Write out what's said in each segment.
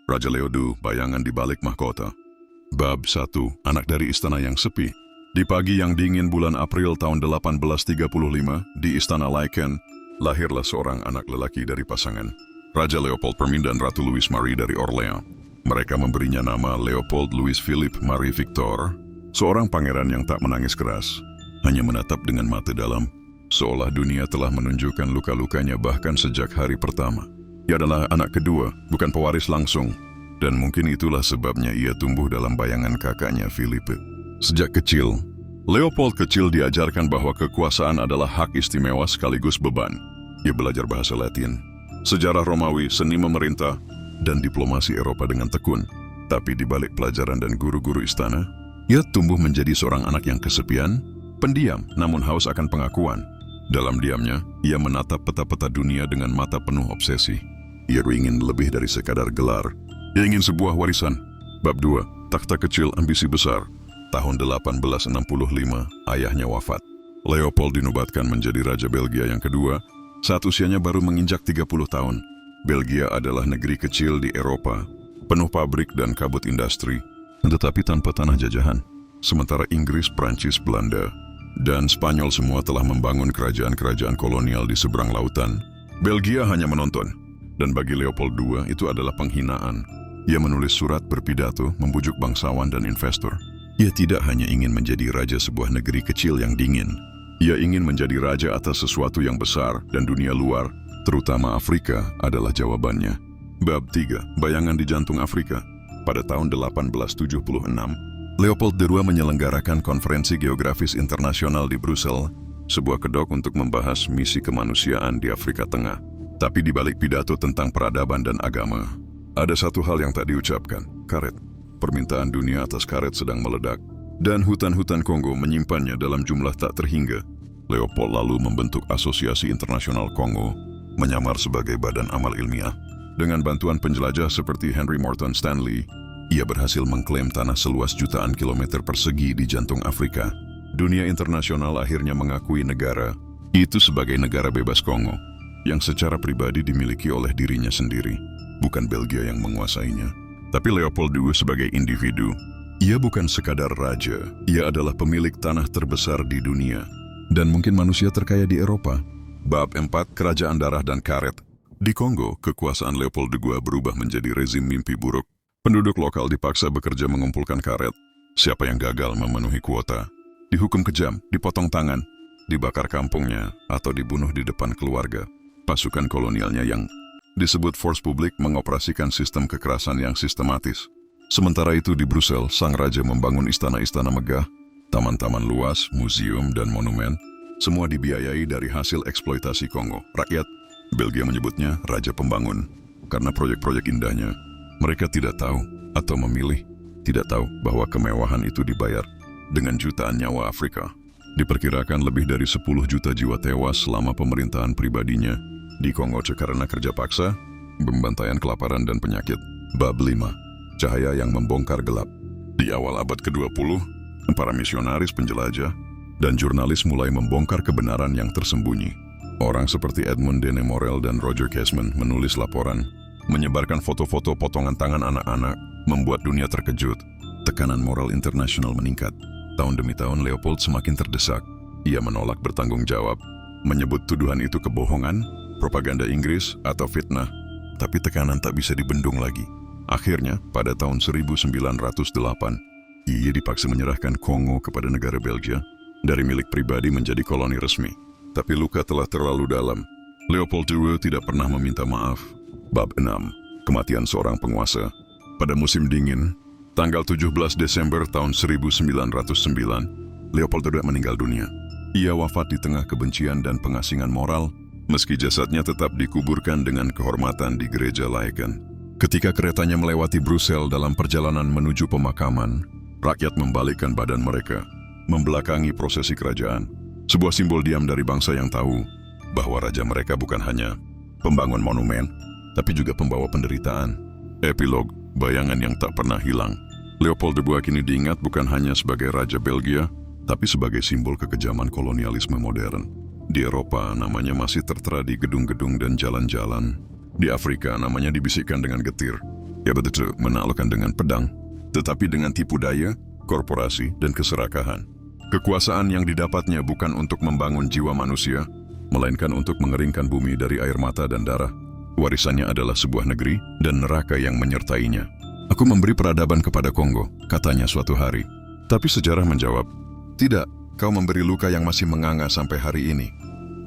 Raja Leo II, bayangan di balik mahkota. Bab 1, anak dari istana yang sepi. Di pagi yang dingin bulan April tahun 1835, di Istana Laeken, lahirlah seorang anak lelaki dari pasangan Raja Leopold I dan Ratu Louise Marie dari Orleans. Mereka memberinya nama Leopold Louis Philippe Marie Victor, seorang pangeran yang tak menangis keras, hanya menatap dengan mata dalam, seolah dunia telah menunjukkan luka-lukanya bahkan sejak hari pertama. Ia adalah anak kedua, bukan pewaris langsung, dan mungkin itulah sebabnya ia tumbuh dalam bayangan kakaknya Philippe. Sejak kecil, Leopold kecil diajarkan bahwa kekuasaan adalah hak istimewa sekaligus beban. Ia belajar bahasa Latin, sejarah Romawi, seni memerintah, dan diplomasi Eropa dengan tekun. Tapi di balik pelajaran dan guru-guru istana, ia tumbuh menjadi seorang anak yang kesepian, pendiam, namun haus akan pengakuan. Dalam diamnya, ia menatap peta-peta dunia dengan mata penuh obsesi. Ia ingin lebih dari sekadar gelar. Ia ingin sebuah warisan. Bab 2, takhta kecil ambisi besar. Tahun 1865, ayahnya wafat. Leopold dinobatkan menjadi Raja Belgia yang kedua saat usianya baru menginjak 30 tahun. Belgia adalah negeri kecil di Eropa, penuh pabrik dan kabut industri, tetapi tanpa tanah jajahan. Sementara Inggris, Prancis, Belanda, dan Spanyol semua telah membangun kerajaan-kerajaan kolonial di seberang lautan. Belgia hanya menonton, dan bagi Leopold II itu adalah penghinaan. Ia menulis surat berpidato membujuk bangsawan dan investor. Ia tidak hanya ingin menjadi raja sebuah negeri kecil yang dingin. Ia ingin menjadi raja atas sesuatu yang besar, dan dunia luar, terutama Afrika, adalah jawabannya. Bab 3, bayangan di jantung Afrika. Pada tahun 1876, Leopold II menyelenggarakan konferensi geografis internasional di Brussel, sebuah kedok untuk membahas misi kemanusiaan di Afrika Tengah. Tapi di balik pidato tentang peradaban dan agama, ada satu hal yang tak diucapkan, karet. Permintaan dunia atas karet sedang meledak, dan hutan-hutan Kongo menyimpannya dalam jumlah tak terhingga. Leopold lalu membentuk Asosiasi Internasional Kongo, menyamar sebagai badan amal ilmiah. Dengan bantuan penjelajah seperti Henry Morton Stanley, ia berhasil mengklaim tanah seluas jutaan kilometer persegi di jantung Afrika. Dunia internasional akhirnya mengakui negara itu sebagai negara bebas Kongo, yang secara pribadi dimiliki oleh dirinya sendiri, bukan Belgia yang menguasainya. Tapi Leopold II sebagai individu, ia bukan sekadar raja, ia adalah pemilik tanah terbesar di dunia, dan mungkin manusia terkaya di Eropa. Bab 4, kerajaan darah dan karet. Di Kongo, kekuasaan Leopold II berubah menjadi rezim mimpi buruk. Penduduk lokal dipaksa bekerja mengumpulkan karet. Siapa yang gagal memenuhi kuota, dihukum kejam, dipotong tangan, dibakar kampungnya, atau dibunuh di depan keluarga. Pasukan kolonialnya yang disebut Force Publique mengoperasikan sistem kekerasan yang sistematis. Sementara itu di Brussel, sang raja membangun istana-istana megah, taman-taman luas, museum, dan monumen. Semua dibiayai dari hasil eksploitasi Kongo. Rakyat Belgia menyebutnya Raja Pembangun, karena proyek-proyek indahnya. Mereka tidak tahu, atau memilih, tidak tahu bahwa kemewahan itu dibayar dengan jutaan nyawa Afrika. Diperkirakan lebih dari 10 juta jiwa tewas selama pemerintahan pribadinya di Kongo karena kerja paksa, pembantaian kelaparan dan penyakit. Bab 5, cahaya yang membongkar gelap. Di awal abad ke-20, para misionaris penjelajah dan jurnalis mulai membongkar kebenaran yang tersembunyi. Orang seperti Edmund Dene Morel dan Roger Casement menulis laporan, menyebarkan foto-foto potongan tangan anak-anak, membuat dunia terkejut. Tekanan moral internasional meningkat. Tahun demi tahun Leopold semakin terdesak. Ia menolak bertanggung jawab, menyebut tuduhan itu kebohongan, propaganda Inggris, atau fitnah, tapi tekanan tak bisa dibendung lagi. Akhirnya, pada tahun 1908, ia dipaksa menyerahkan Kongo kepada negara Belgia, dari milik pribadi menjadi koloni resmi. Tapi luka telah terlalu dalam. Leopold II tidak pernah meminta maaf. Bab 6, kematian seorang penguasa. Pada musim dingin, tanggal 17 Desember tahun 1909, Leopold II meninggal dunia. Ia wafat di tengah kebencian dan pengasingan moral, meski jasadnya tetap dikuburkan dengan kehormatan di gereja Laeken. Ketika keretanya melewati Brussel dalam perjalanan menuju pemakaman, rakyat membalikkan badan mereka, membelakangi prosesi kerajaan. Sebuah simbol diam dari bangsa yang tahu bahwa raja mereka bukan hanya pembangun monumen, tapi juga pembawa penderitaan. Epilog, bayangan yang tak pernah hilang. Leopold II kini diingat bukan hanya sebagai Raja Belgia, tapi sebagai simbol kekejaman kolonialisme modern. Di Eropa, namanya masih tertera di gedung-gedung dan jalan-jalan. Di Afrika, namanya dibisikkan dengan getir. Ya betul, menaklukkan dengan pedang, tetapi dengan tipu daya, korporasi, dan keserakahan. Kekuasaan yang didapatnya bukan untuk membangun jiwa manusia, melainkan untuk mengeringkan bumi dari air mata dan darah. Warisannya adalah sebuah negeri dan neraka yang menyertainya. Aku memberi peradaban kepada Kongo, katanya suatu hari. Tapi sejarah menjawab, tidak, kau memberi luka yang masih menganga sampai hari ini.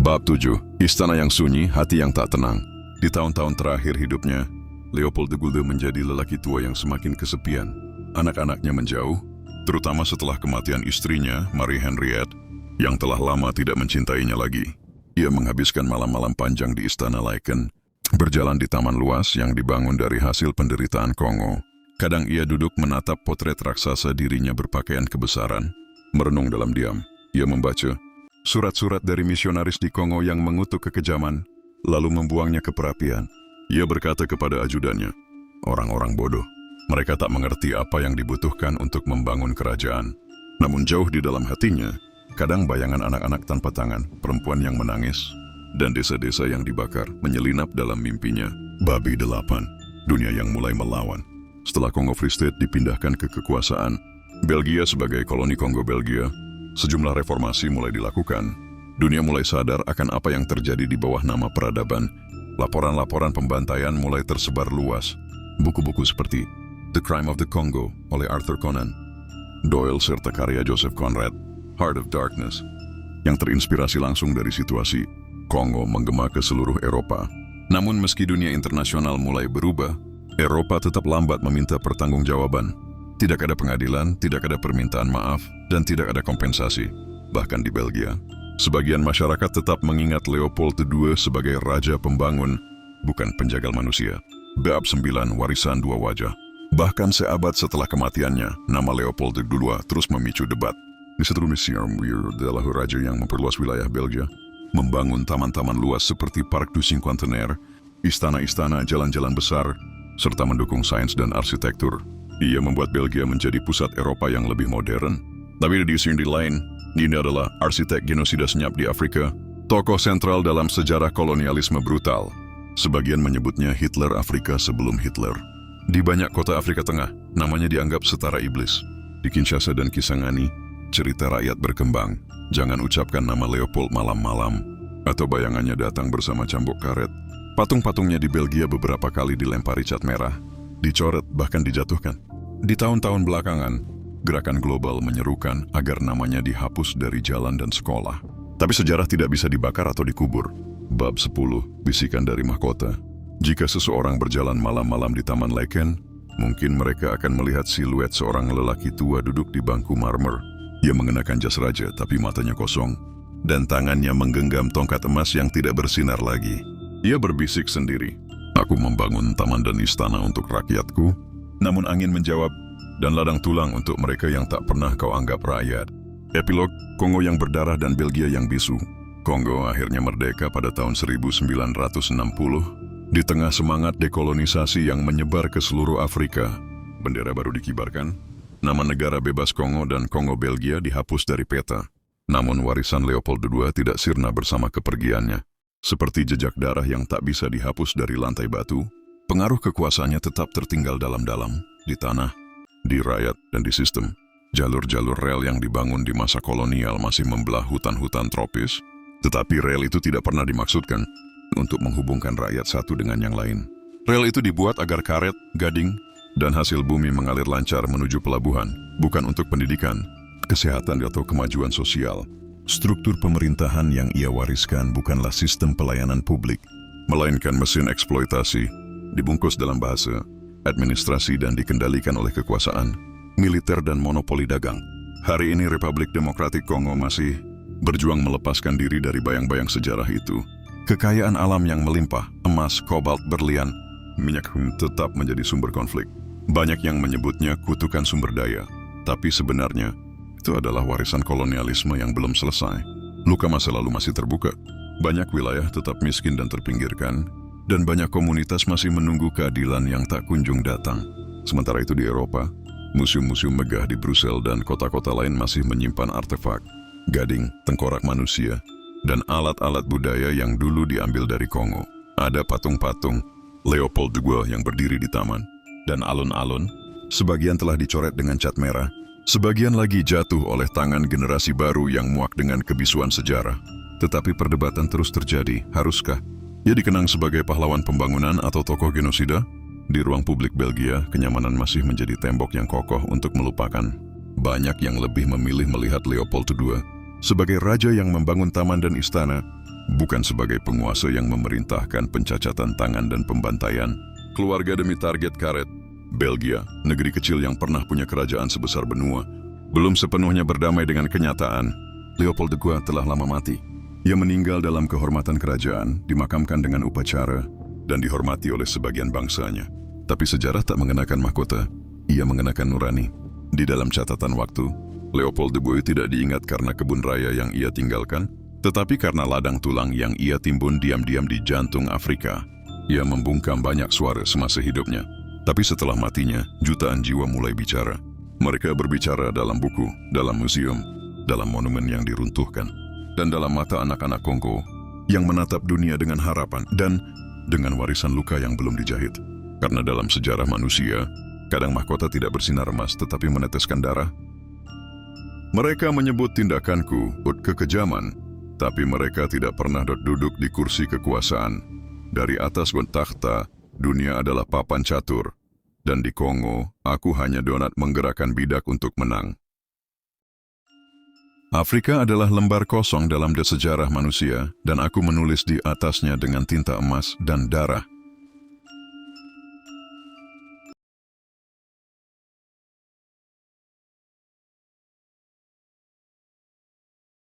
Bab 7. Istana yang sunyi, hati yang tak tenang. Di tahun-tahun terakhir hidupnya, Leopold de Gulde menjadi lelaki tua yang semakin kesepian. Anak-anaknya menjauh, terutama setelah kematian istrinya, Marie Henriette, yang telah lama tidak mencintainya lagi. Ia menghabiskan malam-malam panjang di Istana Laeken, berjalan di taman luas yang dibangun dari hasil penderitaan Kongo. Kadang ia duduk menatap potret raksasa dirinya berpakaian kebesaran, merenung dalam diam. Ia membaca surat-surat dari misionaris di Kongo yang mengutuk kekejaman, lalu membuangnya ke perapian. Ia berkata kepada ajudannya, orang-orang bodoh. Mereka tak mengerti apa yang dibutuhkan untuk membangun kerajaan. Namun jauh di dalam hatinya, kadang bayangan anak-anak tanpa tangan, perempuan yang menangis, dan desa-desa yang dibakar menyelinap dalam mimpinya. Babi 8. Dunia yang mulai melawan. Setelah Kongo Free State dipindahkan ke kekuasaan Belgia sebagai koloni Kongo Belgia, sejumlah reformasi mulai dilakukan. Dunia mulai sadar akan apa yang terjadi di bawah nama peradaban. Laporan-laporan pembantaian mulai tersebar luas. Buku-buku seperti The Crime of the Congo oleh Arthur Conan Doyle serta karya Joseph Conrad, Heart of Darkness, yang terinspirasi langsung dari situasi Kongo menggema ke seluruh Eropa. Namun meski dunia internasional mulai berubah, Eropa tetap lambat meminta pertanggungjawaban. Tidak ada pengadilan, tidak ada permintaan maaf, dan tidak ada kompensasi. Bahkan di Belgia, sebagian masyarakat tetap mengingat Leopold II sebagai raja pembangun, bukan penjagal manusia. Bab 9. Warisan dua wajah. Bahkan seabad setelah kematiannya, nama Leopold II terus memicu debat. Di seluruh Museum adalah raja yang memperluas wilayah Belgia, membangun taman-taman luas seperti Parc du Cinquantenaire, istana-istana, jalan-jalan besar, serta mendukung sains dan arsitektur. Ia membuat Belgia menjadi pusat Eropa yang lebih modern. Tapi di sisi lain, ini adalah arsitek genosida senyap di Afrika, tokoh sentral dalam sejarah kolonialisme brutal. Sebagian menyebutnya Hitler Afrika sebelum Hitler. Di banyak kota Afrika Tengah, namanya dianggap setara iblis. Di Kinshasa dan Kisangani, cerita rakyat berkembang. Jangan ucapkan nama Leopold malam-malam, atau bayangannya datang bersama cambuk karet. Patung-patungnya di Belgia beberapa kali dilempari cat merah, dicoret bahkan dijatuhkan. Di tahun-tahun belakangan, gerakan global menyerukan agar namanya dihapus dari jalan dan sekolah. Tapi sejarah tidak bisa dibakar atau dikubur. Bab 10. Bisikan dari mahkota. Jika seseorang berjalan malam-malam di Taman Laeken, mungkin mereka akan melihat siluet seorang lelaki tua duduk di bangku marmer. Ia mengenakan jas raja tapi matanya kosong, dan tangannya menggenggam tongkat emas yang tidak bersinar lagi. Ia berbisik sendiri, aku membangun taman dan istana untuk rakyatku, namun angin menjawab, dan ladang tulang untuk mereka yang tak pernah kau anggap rakyat. Epilog, Kongo yang berdarah dan Belgia yang bisu. Kongo akhirnya merdeka pada tahun 1960, di tengah semangat dekolonisasi yang menyebar ke seluruh Afrika. Bendera baru dikibarkan, nama negara bebas Kongo dan Kongo Belgia dihapus dari peta. Namun warisan Leopold II tidak sirna bersama kepergiannya. Seperti jejak darah yang tak bisa dihapus dari lantai batu, pengaruh kekuasaannya tetap tertinggal dalam-dalam, di tanah, di rakyat, dan di sistem. Jalur-jalur rel yang dibangun di masa kolonial masih membelah hutan-hutan tropis, tetapi rel itu tidak pernah dimaksudkan untuk menghubungkan rakyat satu dengan yang lain. Rel itu dibuat agar karet, gading, dan hasil bumi mengalir lancar menuju pelabuhan, bukan untuk pendidikan, kesehatan atau kemajuan sosial. Struktur pemerintahan yang ia wariskan bukanlah sistem pelayanan publik, melainkan mesin eksploitasi, dibungkus dalam bahasa, administrasi dan dikendalikan oleh kekuasaan, militer dan monopoli dagang. Hari ini Republik Demokratik Kongo masih berjuang melepaskan diri dari bayang-bayang sejarah itu. Kekayaan alam yang melimpah, emas, kobalt, berlian, minyak tetap menjadi sumber konflik. Banyak yang menyebutnya kutukan sumber daya, tapi sebenarnya itu adalah warisan kolonialisme yang belum selesai. Luka masa lalu masih terbuka. Banyak wilayah tetap miskin dan terpinggirkan, dan banyak komunitas masih menunggu keadilan yang tak kunjung datang. Sementara itu di Eropa, museum-museum megah di Brussel dan kota-kota lain masih menyimpan artefak, gading, tengkorak manusia, dan alat-alat budaya yang dulu diambil dari Kongo. Ada patung-patung Leopold II yang berdiri di taman. dan alun-alun. Sebagian telah dicoret dengan cat merah, sebagian lagi jatuh oleh tangan generasi baru yang muak dengan kebisuan sejarah. Tetapi perdebatan terus terjadi, haruskah ia dikenang sebagai pahlawan pembangunan atau tokoh genosida? Di ruang publik Belgia, kenyamanan masih menjadi tembok yang kokoh untuk melupakan. Banyak yang lebih memilih melihat Leopold II sebagai raja yang membangun taman dan istana, bukan sebagai penguasa yang memerintahkan pencacatan tangan dan pembantaian. Keluarga demi target karet. Belgia, negeri kecil yang pernah punya kerajaan sebesar benua, belum sepenuhnya berdamai dengan kenyataan. Leopold II telah lama mati. Ia meninggal dalam kehormatan kerajaan, dimakamkan dengan upacara, dan dihormati oleh sebagian bangsanya. Tapi sejarah tak mengenakan mahkota, ia mengenakan nurani. Di dalam catatan waktu, Leopold II tidak diingat karena kebun raya yang ia tinggalkan, tetapi karena ladang tulang yang ia timbun diam-diam di jantung Afrika. Ia membungkam banyak suara semasa hidupnya. Tapi setelah matinya, jutaan jiwa mulai bicara. Mereka berbicara dalam buku, dalam museum, dalam monumen yang diruntuhkan, dan dalam mata anak-anak Kongo yang menatap dunia dengan harapan dan dengan warisan luka yang belum dijahit. Karena dalam sejarah manusia, kadang mahkota tidak bersinar emas tetapi meneteskan darah. Mereka menyebut tindakanku kekejaman, tapi mereka tidak pernah duduk di kursi kekuasaan. Dari atas takhta, dunia adalah papan catur, dan di Kongo, aku hanya donat menggerakkan bidak untuk menang. Afrika adalah lembar kosong dalam sejarah manusia, dan aku menulis di atasnya dengan tinta emas dan darah.